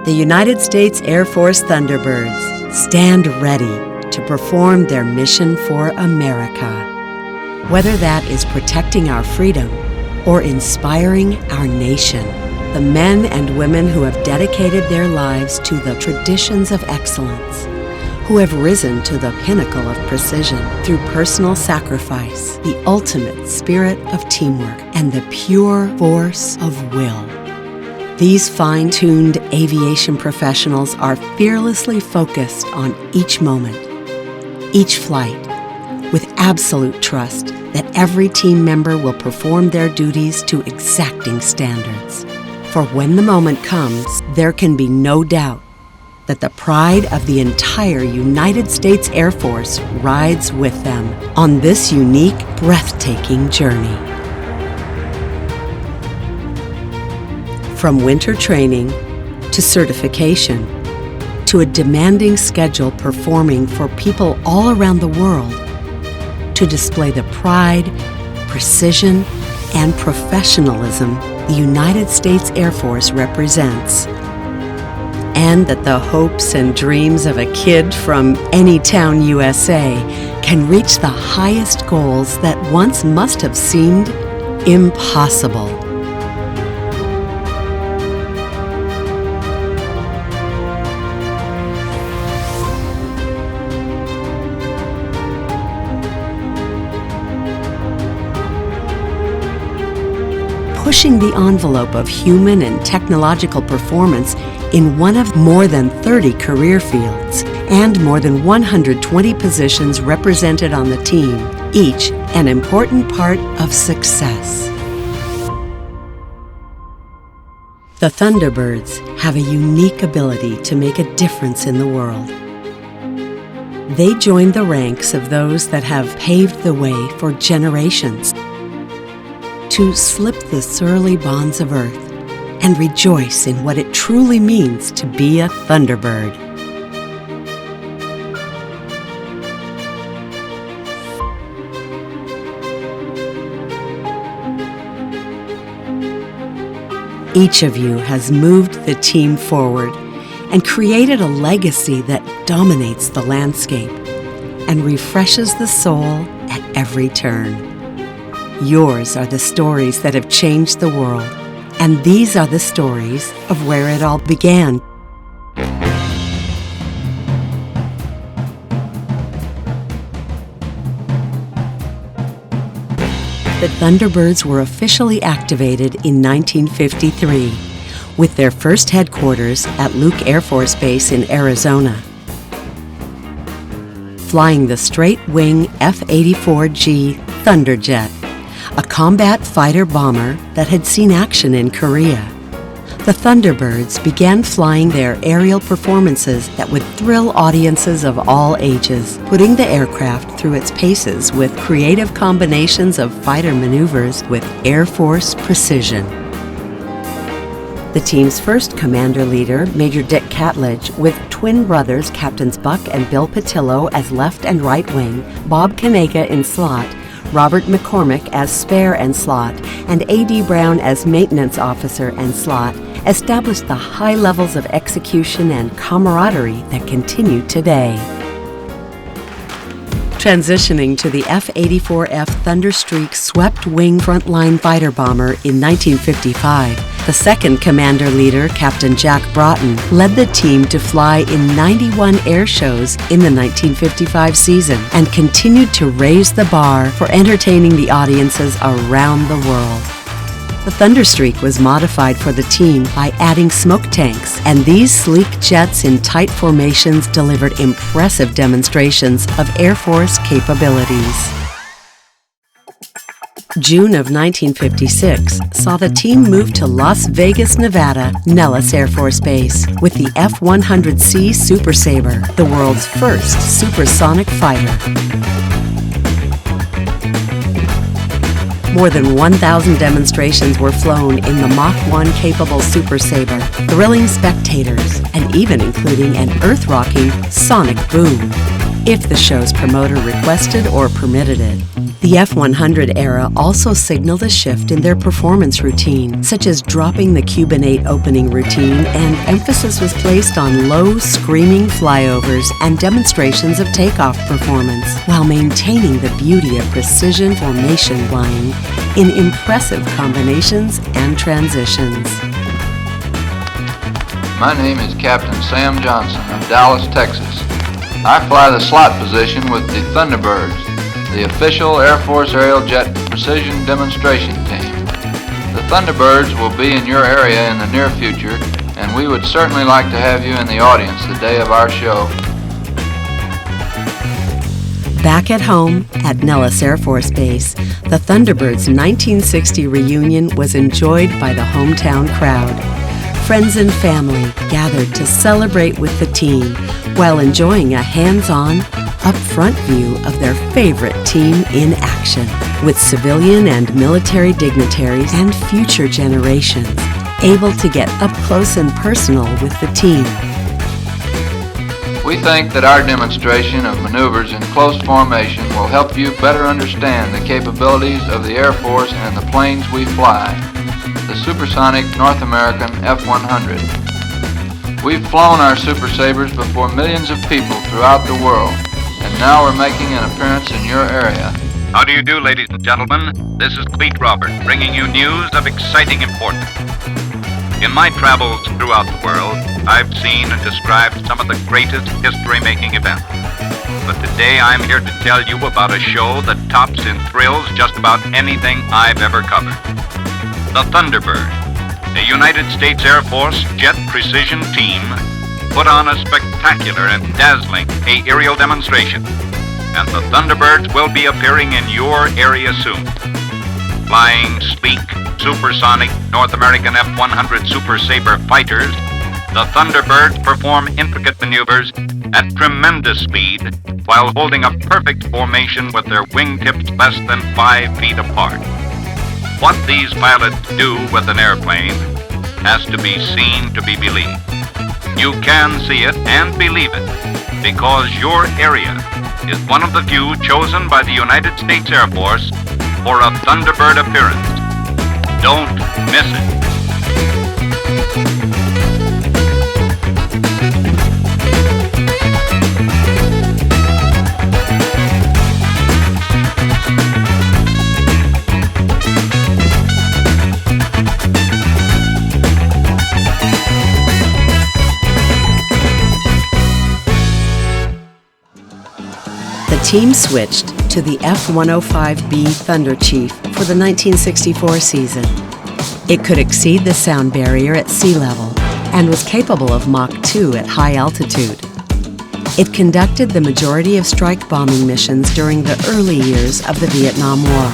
The United States Air Force Thunderbirds stand ready to perform their mission for America. Whether that is protecting our freedom or inspiring our nation, the men and women who have dedicated their lives to the traditions of excellence, who have risen to the pinnacle of precision through personal sacrifice, the ultimate spirit of teamwork, and the pure force of will. These fine-tuned aviation professionals are fearlessly focused on each moment, each flight, with absolute trust that every team member will perform their duties to exacting standards. For when the moment comes, there can be no doubt that the pride of the entire United States Air Force rides with them on this unique, breathtaking journey. From winter training to certification to a demanding schedule performing for people all around the world to display the pride, precision, and professionalism the United States Air Force represents, and that the hopes and dreams of a kid from any town, USA, can reach the highest goals that once must have seemed impossible. Pushing the envelope of human and technological performance in one of more than 30 career fields and more than 120 positions represented on the team, each an important part of success. The Thunderbirds have a unique ability to make a difference in the world. They join the ranks of those that have paved the way for generations to slip the surly bonds of earth and rejoice in what it truly means to be a Thunderbird. Each of you has moved the team forward and created a legacy that dominates the landscape and refreshes the soul at every turn. Yours are the stories that have changed the world, and these are the stories of where it all began. The Thunderbirds were officially activated in 1953, with their first headquarters at Luke Air Force Base in Arizona. Flying the straight-wing F-84G Thunderjet, a combat fighter-bomber that had seen action in Korea. The Thunderbirds began flying their aerial performances that would thrill audiences of all ages, putting the aircraft through its paces with creative combinations of fighter maneuvers with Air Force precision. The team's first commander leader, Major Dick Catledge, with twin brothers Captains Buck and Bill Patillo as left and right wing, Bob Kanega in slot, Robert McCormick as spare and slot, and A.D. Brown as maintenance officer and slot, established the high levels of execution and camaraderie that continue today. Transitioning to the F-84F Thunderstreak swept-wing frontline fighter bomber in 1955, the second commander leader, Captain Jack Broughton, led the team to fly in 91 air shows in the 1955 season and continued to raise the bar for entertaining the audiences around the world. The Thunderstreak was modified for the team by adding smoke tanks, and these sleek jets in tight formations delivered impressive demonstrations of Air Force capabilities. June of 1956 saw the team move to Las Vegas, Nevada, Nellis Air Force Base with the F-100C Super Sabre, the world's first supersonic fighter. More than 1,000 demonstrations were flown in the Mach 1 capable Super Sabre, thrilling spectators and even including an earth-rocking sonic boom, if the show's promoter requested or permitted it. The The F-100 era also signaled a shift in their performance routine, such as dropping the Cuban 8 opening routine, and emphasis was placed on low, screaming flyovers and demonstrations of takeoff performance, while maintaining the beauty of precision formation flying in impressive combinations and transitions. My name is Captain Sam Johnson of Dallas, Texas. I fly the slot position with the Thunderbirds, the official Air Force Aerial Jet Precision Demonstration Team. The Thunderbirds will be in your area in the near future, and we would certainly like to have you in the audience the day of our show. Back at home at Nellis Air Force Base, the Thunderbirds' 1960 reunion was enjoyed by the hometown crowd. Friends and family gathered to celebrate with the team while enjoying a hands-on, up-front view of their favorite team in action, with civilian and military dignitaries and future generations able to get up close and personal with the team. We think that our demonstration of maneuvers in close formation will help you better understand the capabilities of the Air Force and the planes we fly, the supersonic North American F-100. We've flown our Super Sabres before millions of people throughout the world, and now we're making an appearance in your area. How do you do, ladies and gentlemen? This is Cleet Robert, bringing you news of exciting importance. In my travels throughout the world, I've seen and described some of the greatest history-making events. But today I'm here to tell you about a show that tops in thrills just about anything I've ever covered. The Thunderbird, the United States Air Force Jet Precision Team, put on a spectacular and dazzling aerial demonstration, and the Thunderbirds will be appearing in your area soon. Flying sleek, supersonic North American F-100 Super Sabre fighters, the Thunderbirds perform intricate maneuvers at tremendous speed while holding a perfect formation with their wingtips less than 5 feet apart. What these pilots do with an airplane has to be seen to be believed. You can see it and believe it because your area is one of the few chosen by the United States Air Force for a Thunderbird appearance. Don't miss it. The team switched to the F-105B Thunder Chief for the 1964 season. It could exceed the sound barrier at sea level and was capable of Mach 2 at high altitude. It conducted the majority of strike bombing missions during the early years of the Vietnam War.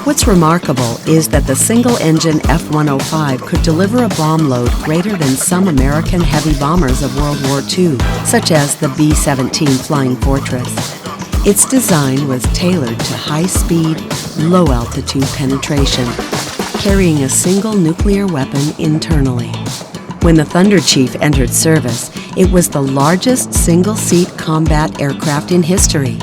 What's remarkable is that the single-engine F-105 could deliver a bomb load greater than some American heavy bombers of World War II, such as the B-17 Flying Fortress. Its design was tailored to high-speed, low-altitude penetration, carrying a single nuclear weapon internally. When the Thunder Chief entered service, it was the largest single-seat combat aircraft in history,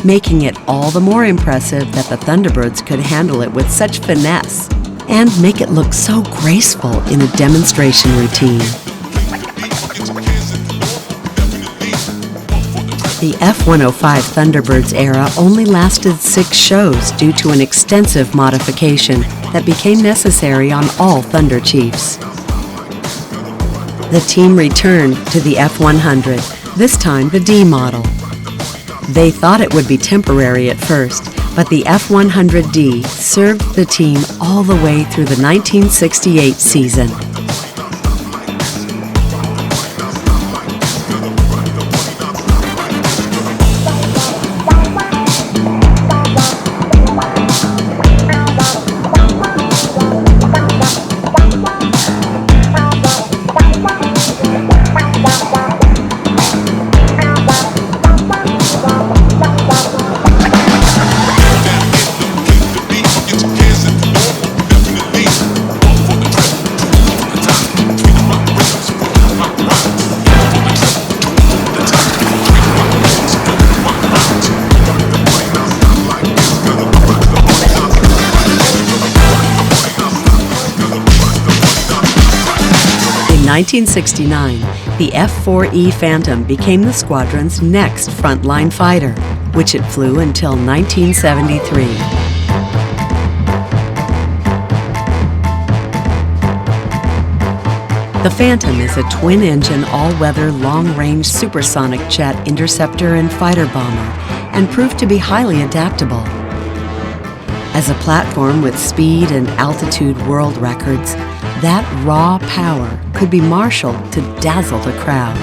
making it all the more impressive that the Thunderbirds could handle it with such finesse and make it look so graceful in a demonstration routine. The F-105 Thunderbirds era only lasted 6 shows due to an extensive modification that became necessary on all Thunder Chiefs. The team returned to the F-100, this time the D model. They thought it would be temporary at first, but the F-100D served the team all the way through the 1968 season. 1969, the F-4E Phantom became the squadron's next frontline fighter, which it flew until 1973. The Phantom is a twin-engine, all-weather, long-range supersonic jet interceptor and fighter bomber, and proved to be highly adaptable. As a platform with speed and altitude world records, that raw power could be marshaled to dazzle the crowd.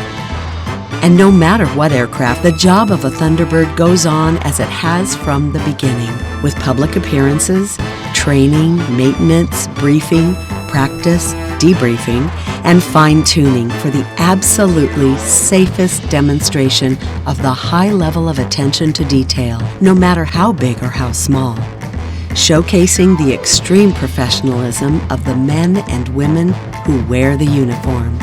And no matter what aircraft, the job of a Thunderbird goes on as it has from the beginning, with public appearances, training, maintenance, briefing, practice, debriefing, and fine-tuning for the absolutely safest demonstration of the high level of attention to detail, no matter how big or how small, showcasing the extreme professionalism of the men and women who wear the uniform.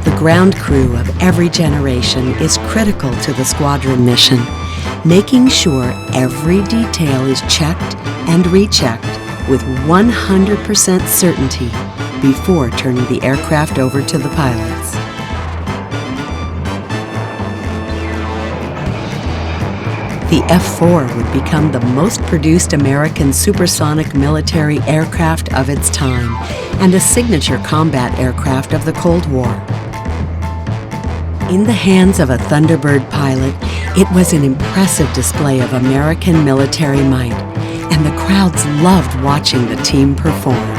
The ground crew of every generation is critical to the squadron mission, making sure every detail is checked and rechecked with 100% certainty before turning the aircraft over to the pilots. The F-4 would become the most produced American supersonic military aircraft of its time and a signature combat aircraft of the Cold War. In the hands of a Thunderbird pilot, it was an impressive display of American military might, and the crowds loved watching the team perform.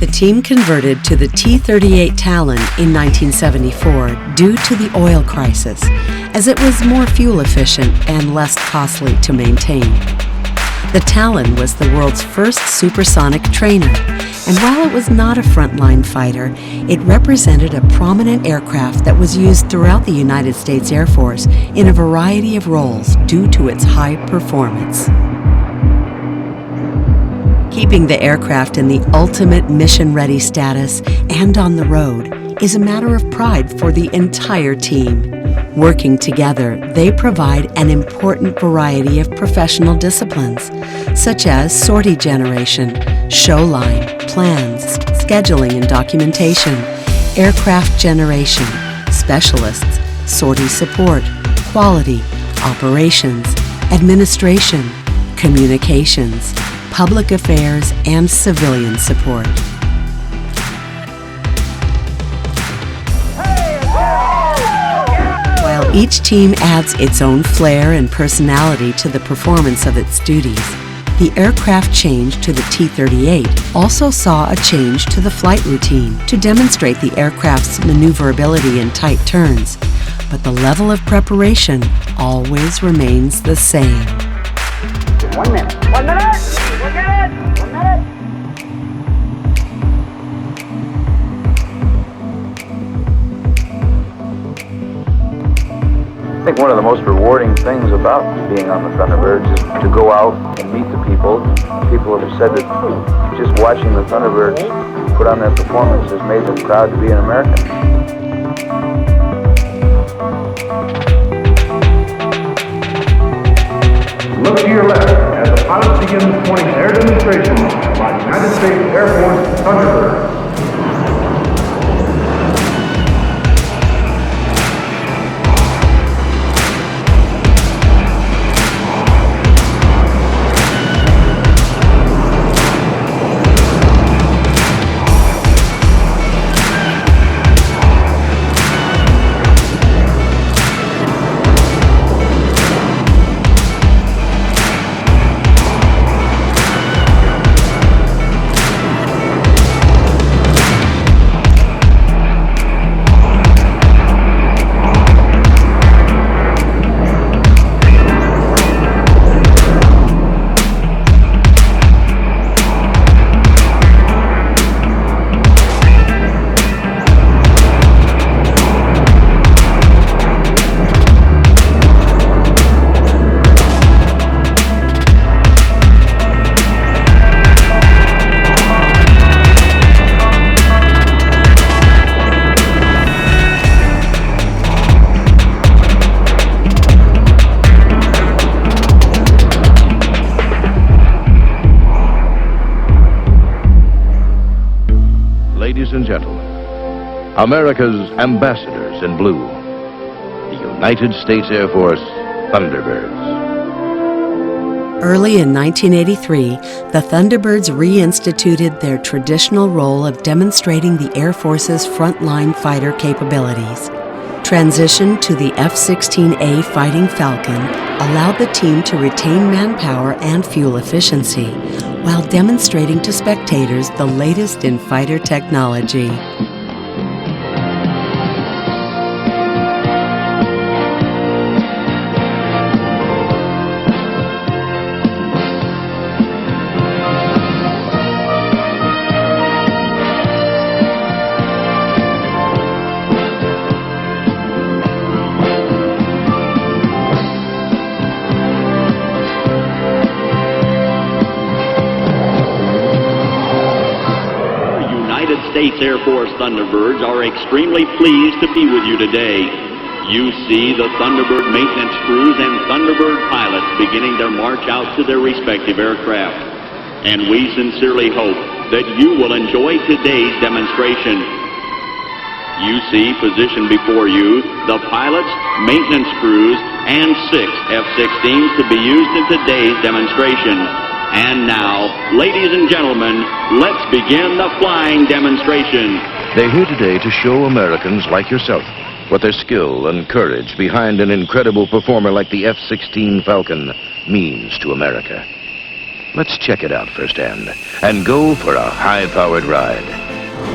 The team converted to the T-38 Talon in 1974 due to the oil crisis, as it was more fuel efficient and less costly to maintain. The Talon was the world's first supersonic trainer, and while it was not a frontline fighter, it represented a prominent aircraft that was used throughout the United States Air Force in a variety of roles due to its high performance. Keeping the aircraft in the ultimate mission-ready status and on the road is a matter of pride for the entire team. Working together, they provide an important variety of professional disciplines, such as sortie generation, show line, plans, scheduling and documentation, aircraft generation, specialists, sortie support, quality, operations, administration, communications, public affairs, and civilian support. While each team adds its own flair and personality to the performance of its duties, the aircraft change to the T-38 also saw a change to the flight routine to demonstrate the aircraft's maneuverability in tight turns, but the level of preparation always remains the same. 1 minute. 1 minute! We'll get it! 1 minute! I think one of the most rewarding things about being on the Thunderbirds is to go out and meet the people. People have said that just watching the Thunderbirds put on their performance has made them proud to be an American. Look to your left as the pilot begins the morning air demonstration by United States Air Force Thunderbirds. America's ambassadors in blue, the United States Air Force Thunderbirds. Early in 1983, the Thunderbirds reinstituted their traditional role of demonstrating the Air Force's frontline fighter capabilities. Transition to the F-16A Fighting Falcon allowed the team to retain manpower and fuel efficiency while demonstrating to spectators the latest in fighter technology. States Air Force Thunderbirds are extremely pleased to be with you today. You see the Thunderbird maintenance crews and Thunderbird pilots beginning their march out to their respective aircraft. And we sincerely hope that you will enjoy today's demonstration. You see positioned before you the pilots, maintenance crews, and 6 F-16s to be used in today's demonstration. And now, ladies and gentlemen, let's begin the flying demonstration. They're here today to show Americans like yourself what their skill and courage behind an incredible performer like the F-16 Falcon means to America. Let's check it out firsthand and go for a high-powered ride.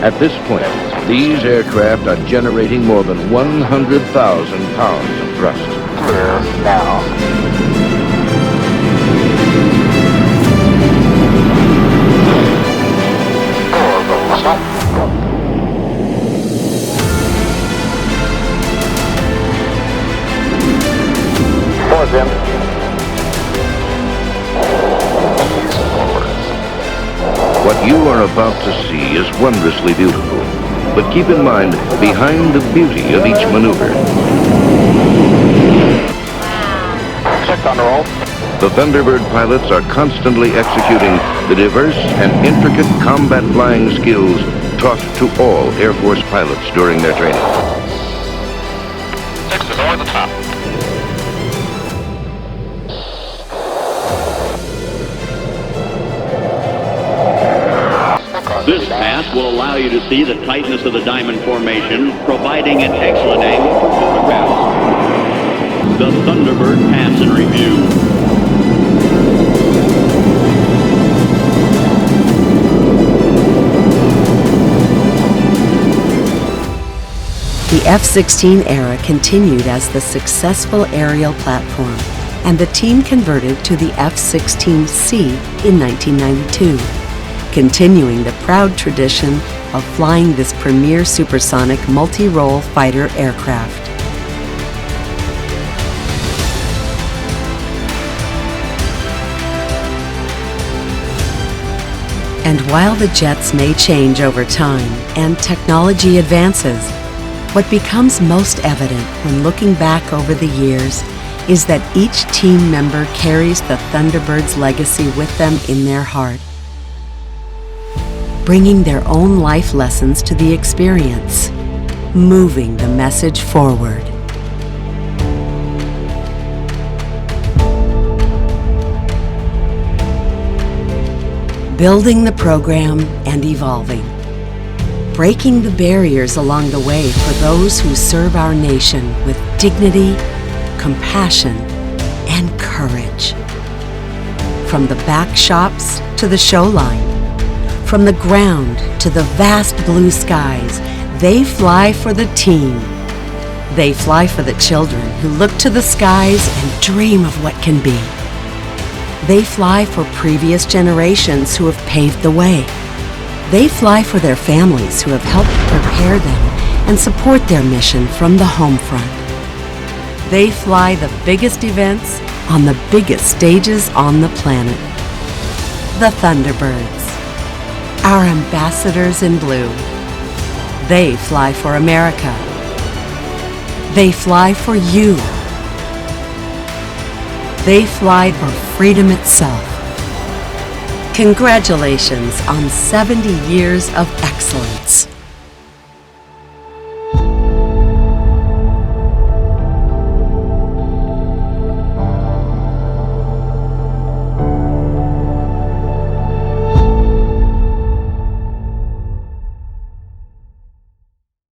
At this point, these aircraft are generating more than 100,000 pounds of thrust. Clear now. What you are about to see is wondrously beautiful. But keep in mind, behind the beauty of each maneuver, the Thunderbird pilots are constantly executing the diverse and intricate combat flying skills taught to all Air Force pilots during their training. 6 is over the top. This pass will allow you to see the tightness of the diamond formation, providing an excellent angle for photographs. The Thunderbird Pass in Review. The F-16 era continued as the successful aerial platform, and the team converted to the F-16C in 1992. Continuing the proud tradition of flying this premier supersonic multi-role fighter aircraft. And while the jets may change over time and technology advances, what becomes most evident when looking back over the years is that each team member carries the Thunderbirds' legacy with them in their heart, bringing their own life lessons to the experience, moving the message forward. Building the program and evolving, breaking the barriers along the way for those who serve our nation with dignity, compassion, and courage. From the back shops to the show line, from the ground to the vast blue skies, they fly for the team. They fly for the children who look to the skies and dream of what can be. They fly for previous generations who have paved the way. They fly for their families who have helped prepare them and support their mission from the home front. They fly the biggest events on the biggest stages on the planet. The Thunderbirds, our ambassadors in blue. They fly for America. They fly for you. They fly for freedom itself. Congratulations on 70 years of excellence.